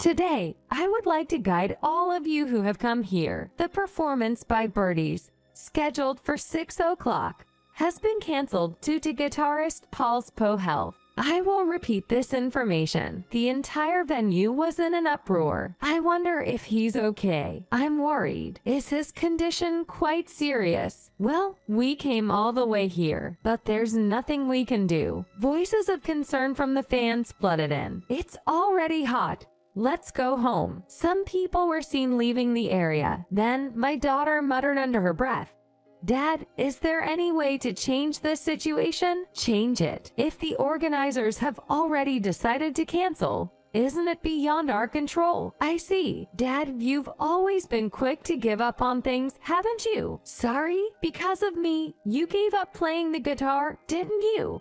Today, I would like to guide all of you who have come here. The performance by Birdies, scheduled for 6 o'clock, has been canceled due to guitarist Paul's poor health. I will repeat this information. The entire venue was in an uproar. I wonder if he's okay. I'm worried. Is his condition quite serious? Well, we came all the way here, but there's nothing we can do. Voices of concern from the fans flooded in. It's already hot. Let's go home. Some people were seen leaving the area. Then my daughter muttered under her breath, "Dad, is there any way to change this situation?" Change it. If the organizers have already decided to cancel, isn't it beyond our control? I see. Dad, you've always been quick to give up on things, haven't you? Sorry? Because of me, you gave up playing the guitar, didn't you?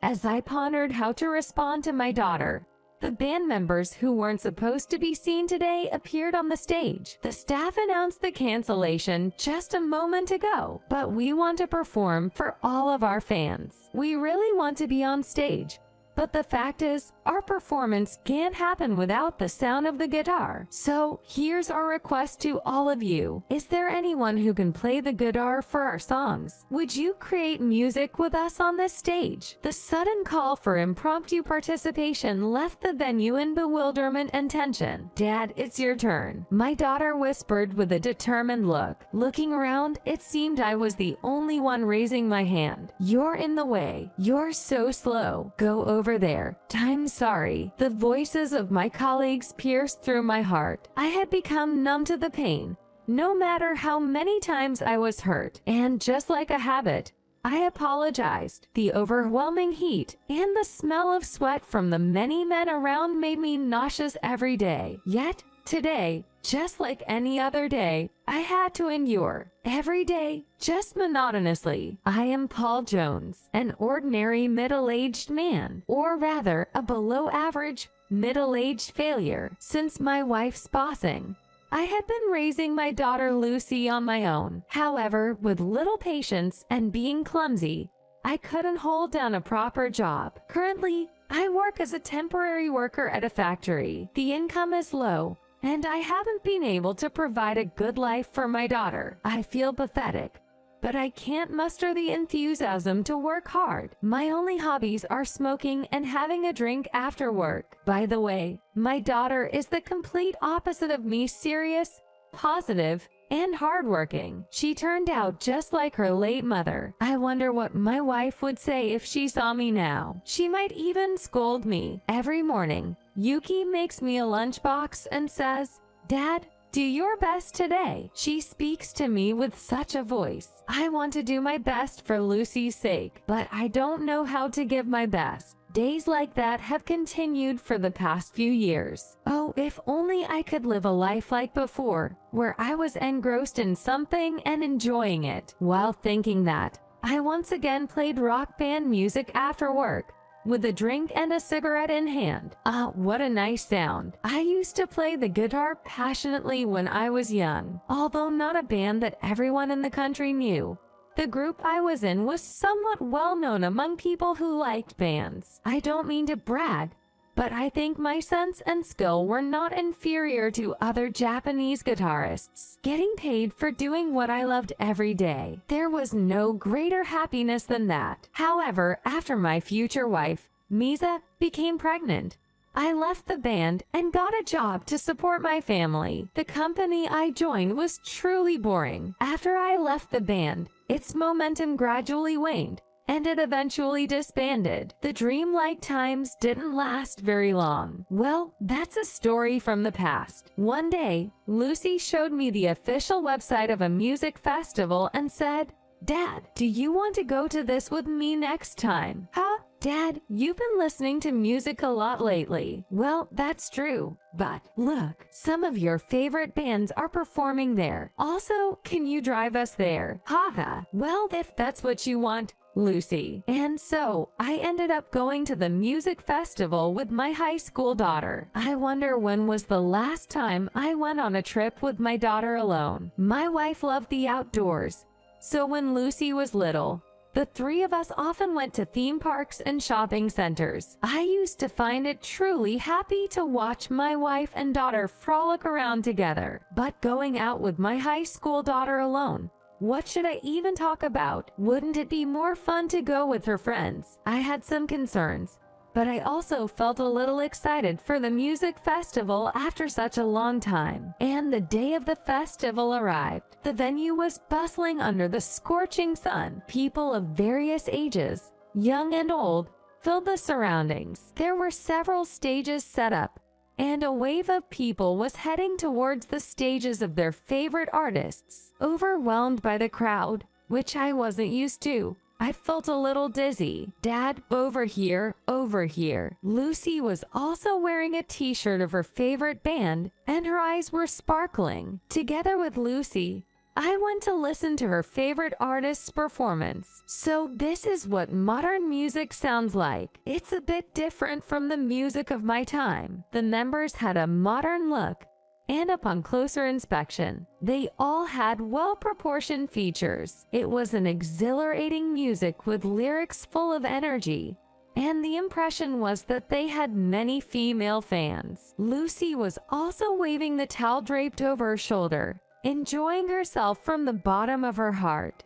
As I pondered how to respond to my daughter, the band members who weren't supposed to be seen today appeared on the stage. The staff announced the cancellation just a moment ago, but we want to perform for all of our fans. We really want to be on stage. But the fact is, our performance can't happen without the sound of the guitar. So here's our request to all of you. Is there anyone who can play the guitar for our songs? Would you create music with us on this stage? The sudden call for impromptu participation left the venue in bewilderment and tension. Dad, it's your turn, my daughter whispered with a determined look. Looking around, it seemed I was the only one raising my hand. You're in the way. You're so slow. Go over there. I'm sorry. The voices of my colleagues pierced through my heart. I had become numb to the pain, no matter how many times I was hurt. And just like a habit, I apologized. The overwhelming heat and the smell of sweat from the many men around made me nauseous every day. Yet, today, just like any other day, I had to endure. Every day, just monotonously. I am Paul Jones, an ordinary middle-aged man, or rather, a below-average, middle-aged failure. Since my wife's passing, I had been raising my daughter Lucy on my own. However, with little patience and being clumsy, I couldn't hold down a proper job. Currently, I work as a temporary worker at a factory. The income is low, and I haven't been able to provide a good life for my daughter. I feel pathetic, but I can't muster the enthusiasm to work hard. My only hobbies are smoking and having a drink after work. By the way, my daughter is the complete opposite of me: serious, positive, and hardworking. She turned out just like her late mother. I wonder what my wife would say if she saw me now. She might even scold me. Every morning, Yuki makes me a lunchbox and says, "Dad, do your best today." She speaks to me with such a voice. I want to do my best for Lucy's sake, but I don't know how to give my best. Days like that have continued for the past few years. Oh, if only I could live a life like before, where I was engrossed in something and enjoying it. While thinking that, I once again played rock band music after work, with a drink and a cigarette in hand. What a nice sound. I used to play the guitar passionately when I was young, although not a band that everyone in the country knew. The group I was in was somewhat well known among people who liked bands. I don't mean to brag, but I think my sense and skill were not inferior to other Japanese guitarists. Getting paid for doing what I loved every day, there was no greater happiness than that. However, after my future wife, Misa, became pregnant, I left the band and got a job to support my family. The company I joined was truly boring. After I left the band, its momentum gradually waned, and it eventually disbanded. The dreamlike times didn't last very long. Well, that's a story from the past. One day, Lucy showed me the official website of a music festival and said, "Dad, do you want to go to this with me next time?" Huh? Dad, you've been listening to music a lot lately. Well, that's true. But look, some of your favorite bands are performing there. Also, can you drive us there? Haha. Well, if that's what you want, Lucy. And so, I ended up going to the music festival with my high school daughter. I wonder when was the last time I went on a trip with my daughter alone. My wife loved the outdoors, so when Lucy was little, The three of us often went to theme parks and shopping centers. I used to find it truly happy to watch my wife and daughter frolic around together. But going out with my high school daughter alone, what should I even talk about? Wouldn't it be more fun to go with her friends? I had some concerns, but I also felt a little excited for the music festival after such a long time. And the day of the festival arrived. The venue was bustling under the scorching sun. People of various ages, young and old, filled the surroundings. There were several stages set up, and a wave of people was heading towards the stages of their favorite artists. Overwhelmed by the crowd, which I wasn't used to, I felt a little dizzy. Dad, over here, over here. Lucy was also wearing a t-shirt of her favorite band, and her eyes were sparkling. Together with Lucy, I went to listen to her favorite artist's performance. So this is what modern music sounds like. It's a bit different from the music of my time. The members had a modern look, and upon closer inspection, they all had well-proportioned features. It was an exhilarating music with lyrics full of energy, and the impression was that they had many female fans. Lucy was also waving the towel draped over her shoulder, enjoying herself from the bottom of her heart.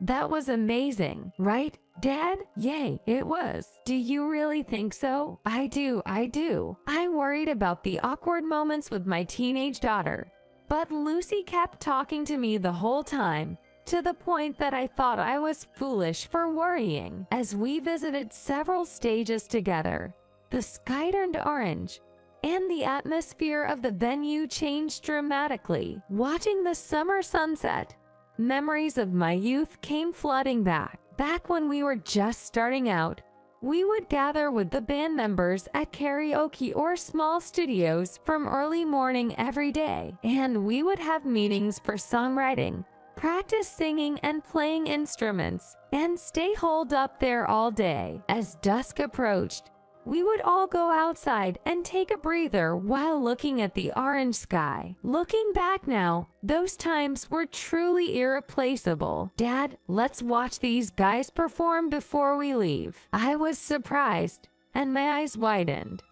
That was amazing, right, Dad? Yay, it was. Do you really think so? I do. I worried about the awkward moments with my teenage daughter, but Lucy kept talking to me the whole time, to the point that I thought I was foolish for worrying. As we visited several stages together, the sky turned orange, and the atmosphere of the venue changed dramatically. Watching the summer sunset, memories of my youth came flooding back. Back when we were just starting out, we would gather with the band members at karaoke or small studios from early morning every day, and we would have meetings for songwriting, practice singing and playing instruments, and stay holed up there all day. As dusk approached, we would all go outside and take a breather while looking at the orange sky. Looking back now, those times were truly irreplaceable. Dad, let's watch these guys perform before we leave. I was surprised, and my eyes widened.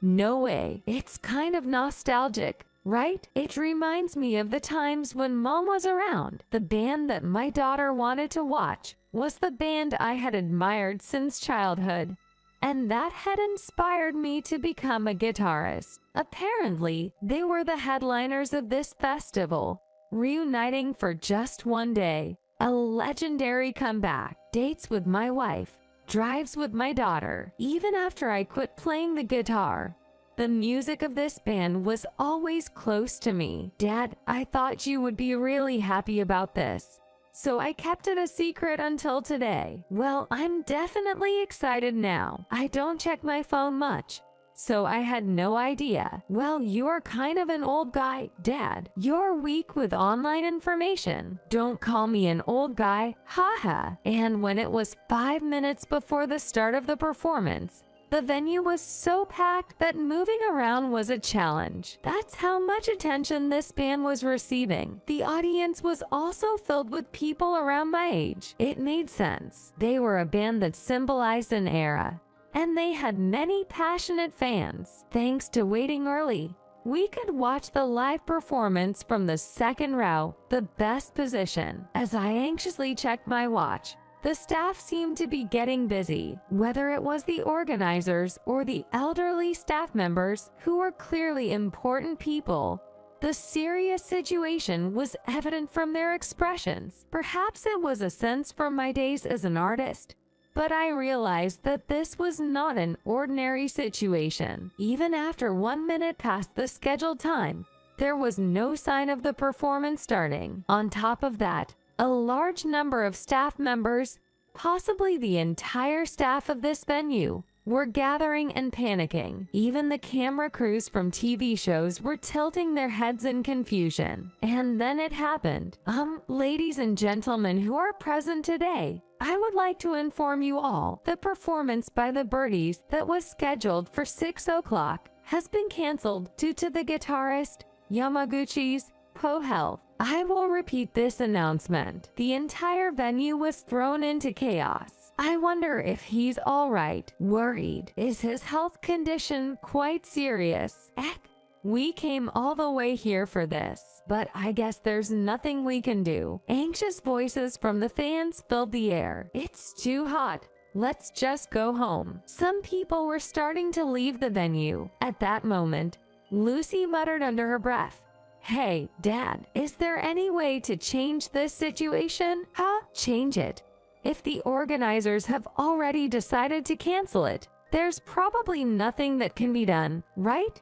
No way. It's kind of nostalgic, right? It reminds me of the times when Mom was around. The band that my daughter wanted to watch was the band I had admired since childhood, and that had inspired me to become a guitarist. Apparently, they were the headliners of this festival, reuniting for just one day. A legendary comeback. Dates with my wife, drives with my daughter. Even after I quit playing the guitar, the music of this band was always close to me. Dad, I thought you would be really happy about this, so I kept it a secret until today. Well, I'm definitely excited now. I don't check my phone much, so I had no idea. Well, you're kind of an old guy, Dad. You're weak with online information. Don't call me an old guy, haha. And when it was 5 minutes before the start of the performance, the venue was so packed that moving around was a challenge. That's how much attention this band was receiving. The audience was also filled with people around my age. It made sense. They were a band that symbolized an era, and they had many passionate fans. Thanks to waiting early, we could watch the live performance from the second row, the best position. As I anxiously checked my watch, the staff seemed to be getting busy, whether it was the organizers or the elderly staff members who were clearly important people. The serious situation was evident from their expressions. Perhaps it was a sense from my days as an artist, but I realized that this was not an ordinary situation. Even after 1 minute past the scheduled time, there was no sign of the performance starting. On top of that, a large number of staff members, possibly the entire staff of this venue, were gathering and panicking. Even the camera crews from TV shows were tilting their heads in confusion. And then it happened. Ladies and gentlemen who are present today, I would like to inform you all the performance by the Birdies that was scheduled for 6 o'clock has been canceled due to the guitarist Yamaguchi's poor health. I will repeat this announcement. The entire venue was thrown into chaos. I wonder if he's all right. Worried. Is his health condition quite serious? Eck. We came all the way here for this, but I guess there's nothing we can do. Anxious voices from the fans filled the air. It's too hot. Let's just go home. Some people were starting to leave the venue. At that moment, Lucy muttered under her breath, "Hey, Dad, is there any way to change this situation?" Huh? Change it? If the organizers have already decided to cancel it, there's probably nothing that can be done, right?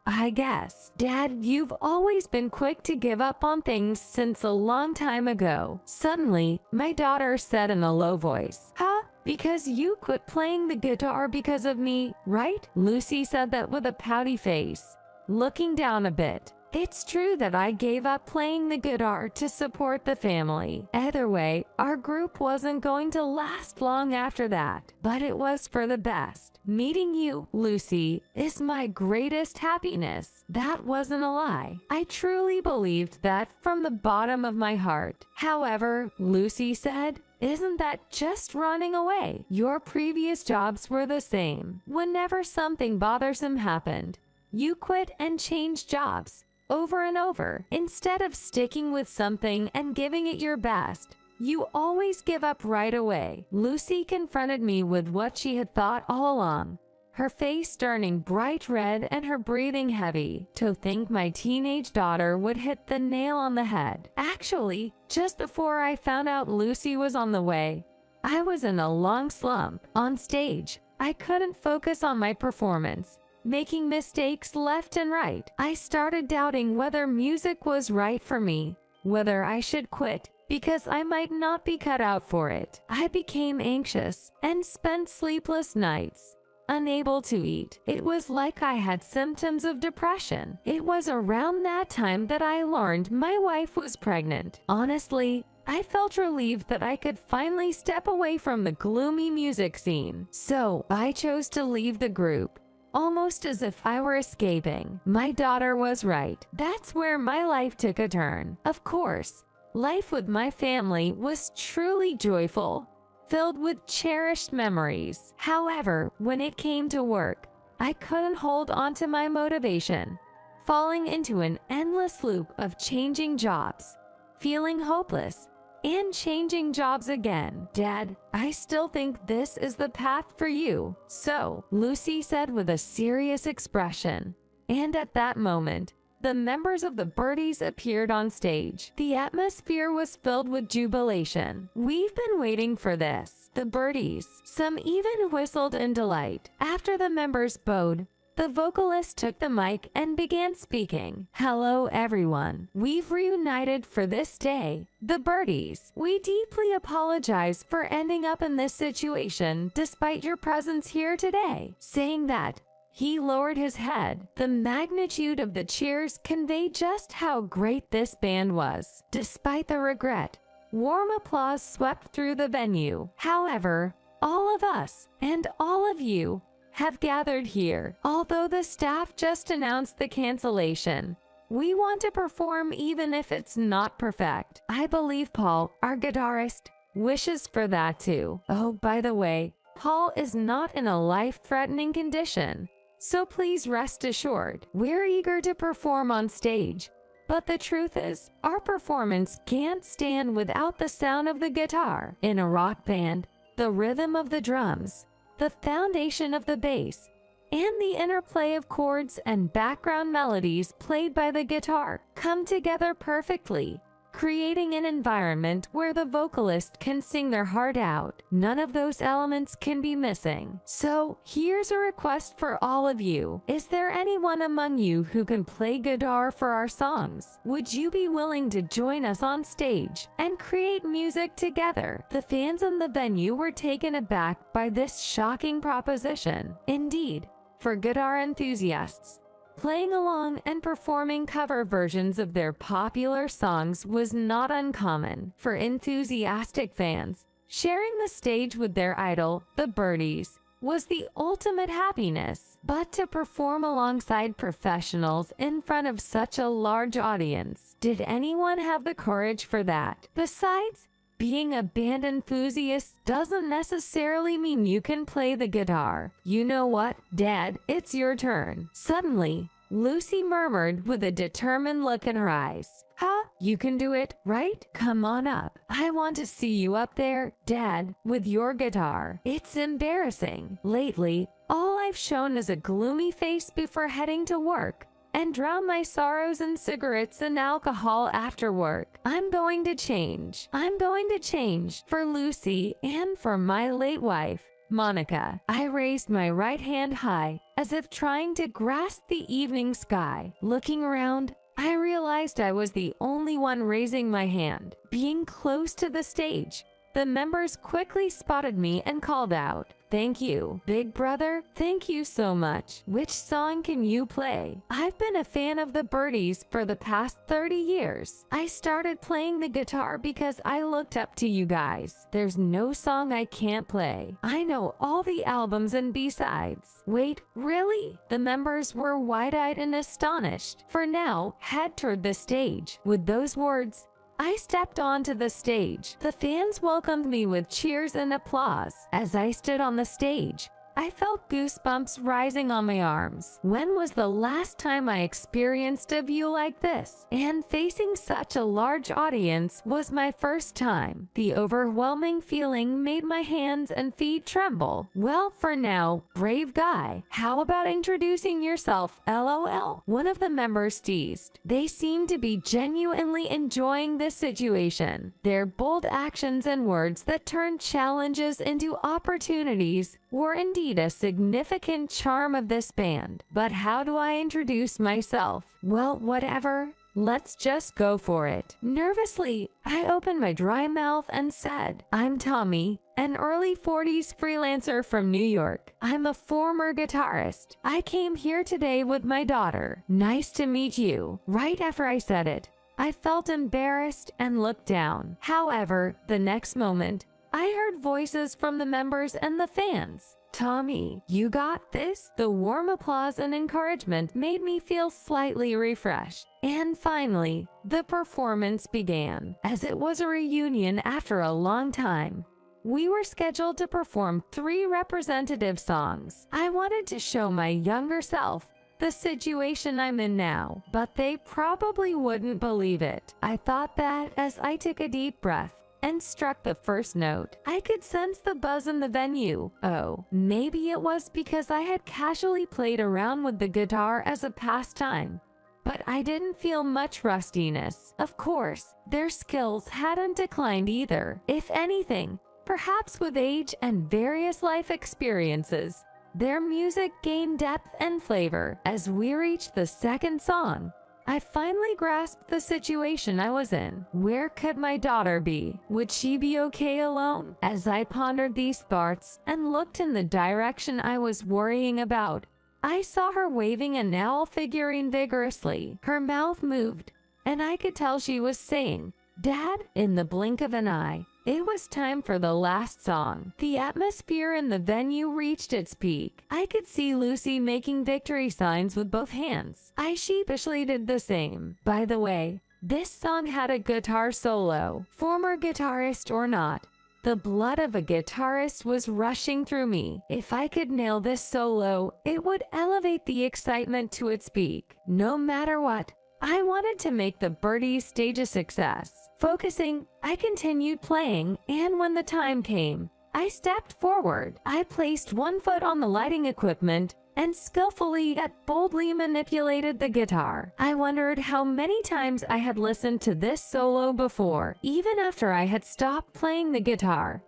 I guess. Dad, you've always been quick to give up on things since a long time ago. Suddenly, my daughter said in a low voice, "Huh? Because you quit playing the guitar because of me, right?" Lucy said that with a pouty face, looking down a bit. It's true that I gave up playing the guitar to support the family. Either way, our group wasn't going to last long after that, but it was for the best. Meeting you, Lucy, is my greatest happiness. That wasn't a lie. I truly believed that from the bottom of my heart. However, Lucy said, "Isn't that just running away? Your previous jobs were the same. Whenever something bothersome happened, you quit and changed jobs over and over. Instead of sticking with something and giving it your best, you always give up right away." Lucy confronted me with what she had thought all along, her face turning bright red and her breathing heavy. To think my teenage daughter would hit the nail on the head. Actually, just before I found out Lucy was on the way, I was in a long slump. On stage, I couldn't focus on my performance, making mistakes left and right. I started doubting whether music was right for me, whether I should quit, because I might not be cut out for it. I became anxious and spent sleepless nights, unable to eat. It was like I had symptoms of depression. It was around that time that I learned my wife was pregnant. Honestly, I felt relieved that I could finally step away from the gloomy music scene. So I chose to leave the group, almost as if I were escaping. My daughter was right. That's where my life took a turn. Of course, life with my family was truly joyful, filled with cherished memories. However, when it came to work, I couldn't hold on to my motivation, falling into an endless loop of changing jobs, feeling hopeless, and changing jobs again. "Dad, I still think this is the path for you. So," Lucy said with a serious expression. And at that moment, the members of the Birdies appeared on stage. The atmosphere was filled with jubilation. "We've been waiting for this." The Birdies. Some even whistled in delight. After the members bowed, the vocalist took the mic and began speaking. "Hello everyone. We've reunited for this day, the Birdies. We deeply apologize for ending up in this situation despite your presence here today." Saying that, he lowered his head. The magnitude of the cheers conveyed just how great this band was. Despite the regret, warm applause swept through the venue. However, all of us, and all of you, have gathered here. Although the staff just announced the cancellation, we want to perform even if it's not perfect. I believe Paul, our guitarist, wishes for that too. Oh, by the way, Paul is not in a life-threatening condition, so please rest assured. We're eager to perform on stage, but the truth is, our performance can't stand without the sound of the guitar. In a rock band, the rhythm of the drums, the foundation of the bass, and the interplay of chords and background melodies played by the guitar come together perfectly, creating an environment where the vocalist can sing their heart out. None of those elements can be missing. So, here's a request for all of you. Is there anyone among you who can play guitar for our songs? Would you be willing to join us on stage and create music together? The fans in the venue were taken aback by this shocking proposition. Indeed, for guitar enthusiasts, playing along and performing cover versions of their popular songs was not uncommon. For enthusiastic fans, sharing the stage with their idol, the Birdies, was the ultimate happiness. But to perform alongside professionals in front of such a large audience, did anyone have the courage for that? Besides, being a band enthusiast doesn't necessarily mean you can play the guitar. You know what, Dad? It's your turn. Suddenly, Lucy murmured with a determined look in her eyes. Huh? You can do it, right? Come on up. I want to see you up there, Dad, with your guitar. It's embarrassing. Lately, all I've shown is a gloomy face before heading to work, and drown my sorrows in cigarettes and alcohol after work. I'm going to change. I'm going to change for Lucy and for my late wife, Monica. I raised my right hand high, as if trying to grasp the evening sky. Looking around, I realized I was the only one raising my hand. Being close to the stage, the members quickly spotted me and called out, "Thank you, big brother. Thank you so much. Which song can you play?" I've been a fan of the Birdies for the past 30 years. I started playing the guitar because I looked up to you guys. There's no song I can't play. I know all the albums and B-sides. Wait, really? The members were wide-eyed and astonished. For now, head toward the stage. With those words, I stepped onto the stage. The fans welcomed me with cheers and applause. As I stood on the stage, I felt goosebumps rising on my arms. When was the last time I experienced a view like this? And facing such a large audience was my first time. The overwhelming feeling made my hands and feet tremble. Well, for now, brave guy, how about introducing yourself, LOL? One of the members teased. They seemed to be genuinely enjoying this situation. Their bold actions and words that turned challenges into opportunities were indeed a significant charm of this band. But how do I introduce myself? Well, whatever. Let's just go for it. Nervously, I opened my dry mouth and said, "I'm Tommy, an early 40s freelancer from New York. I'm a former guitarist. I came here today with my daughter. Nice to meet you." Right after I said it, I felt embarrassed and looked down. However, the next moment, I heard voices from the members and the fans. "Tommy, you got this." The warm applause and encouragement made me feel slightly refreshed. And finally, the performance began. As it was a reunion after a long time, we were scheduled to perform 3 representative songs. I wanted to show my younger self the situation I'm in now, but they probably wouldn't believe it. I thought that as I took a deep breath and struck the first note, I could sense the buzz in the venue. Oh, maybe it was because I had casually played around with the guitar as a pastime, but I didn't feel much rustiness. Of course, their skills hadn't declined either. If anything, perhaps with age and various life experiences, their music gained depth and flavor. As we reached the second song, I finally grasped the situation I was in. Where could my daughter be? Would she be okay alone? As I pondered these thoughts and looked in the direction I was worrying about, I saw her waving an owl figurine vigorously. Her mouth moved, and I could tell she was saying, "Dad." In the blink of an eye, it was time for the last song. The atmosphere in the venue reached its peak. I could see Lucy making victory signs with both hands. I sheepishly did the same. By the way, this song had a guitar solo. Former guitarist or not, the blood of a guitarist was rushing through me. If I could nail this solo, it would elevate the excitement to its peak. No matter what, I wanted to make the Birdies stage a success. Focusing, I continued playing, and when the time came, I stepped forward. I placed one foot on the lighting equipment and skillfully yet boldly manipulated the guitar. I wondered how many times I had listened to this solo before, even after I had stopped playing the guitar.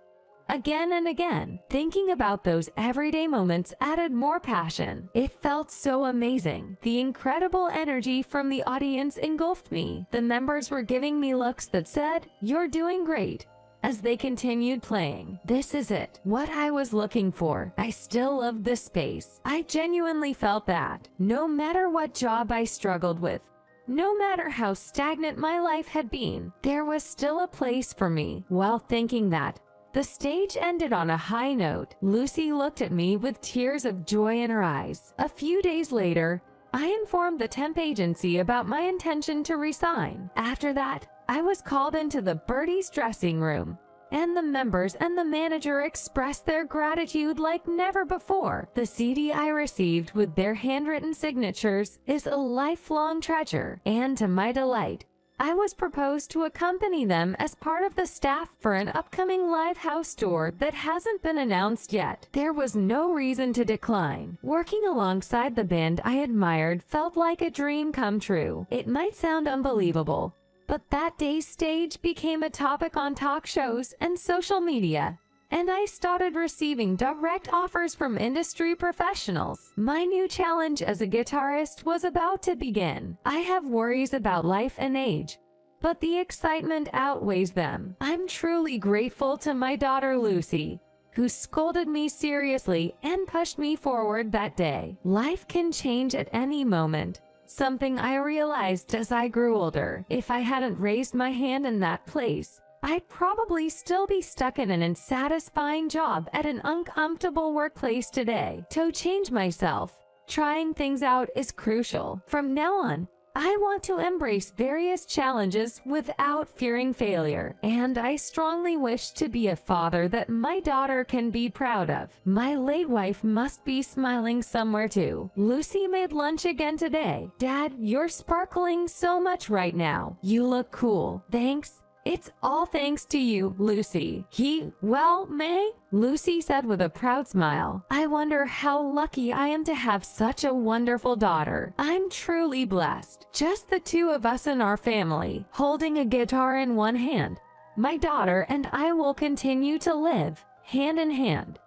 Again and again, thinking about those everyday moments added more passion. It felt so amazing. The incredible energy from the audience engulfed me. The members were giving me looks that said, "You're doing great," as they continued playing. This is it, what I was looking for. I still love this space. I genuinely felt that. No matter what job I struggled with, no matter how stagnant my life had been, there was still a place for me. While thinking that, The stage ended on a high note. Lucy looked at me with tears of joy in her eyes. A few days later, I informed the temp agency about my intention to resign. After that, I was called into the Birdie's dressing room, and the members and the manager expressed their gratitude like never before. The CD I received with their handwritten signatures is a lifelong treasure, and to my delight, I was proposed to accompany them as part of the staff for an upcoming live house tour that hasn't been announced yet. There was no reason to decline. Working alongside the band I admired felt like a dream come true. It might sound unbelievable, but that day's stage became a topic on talk shows and social media, and I started receiving direct offers from industry professionals. My new challenge as a guitarist was about to begin. I have worries about life and age, but the excitement outweighs them. I'm truly grateful to my daughter Lucy, who scolded me seriously and pushed me forward that day. Life can change at any moment, something I realized as I grew older. If I hadn't raised my hand in that place, I'd probably still be stuck in an unsatisfying job at an uncomfortable workplace today. To change myself, trying things out is crucial. From now on, I want to embrace various challenges without fearing failure, and I strongly wish to be a father that my daughter can be proud of. My late wife must be smiling somewhere too. Lucy made lunch again today. Dad, you're sparkling so much right now. You look cool. Thanks. It's all thanks to you, Lucy. May? Lucy said with a proud smile. I wonder how lucky I am to have such a wonderful daughter. I'm truly blessed. Just the two of us in our family, holding a guitar in one hand. My daughter and I will continue to live hand in hand.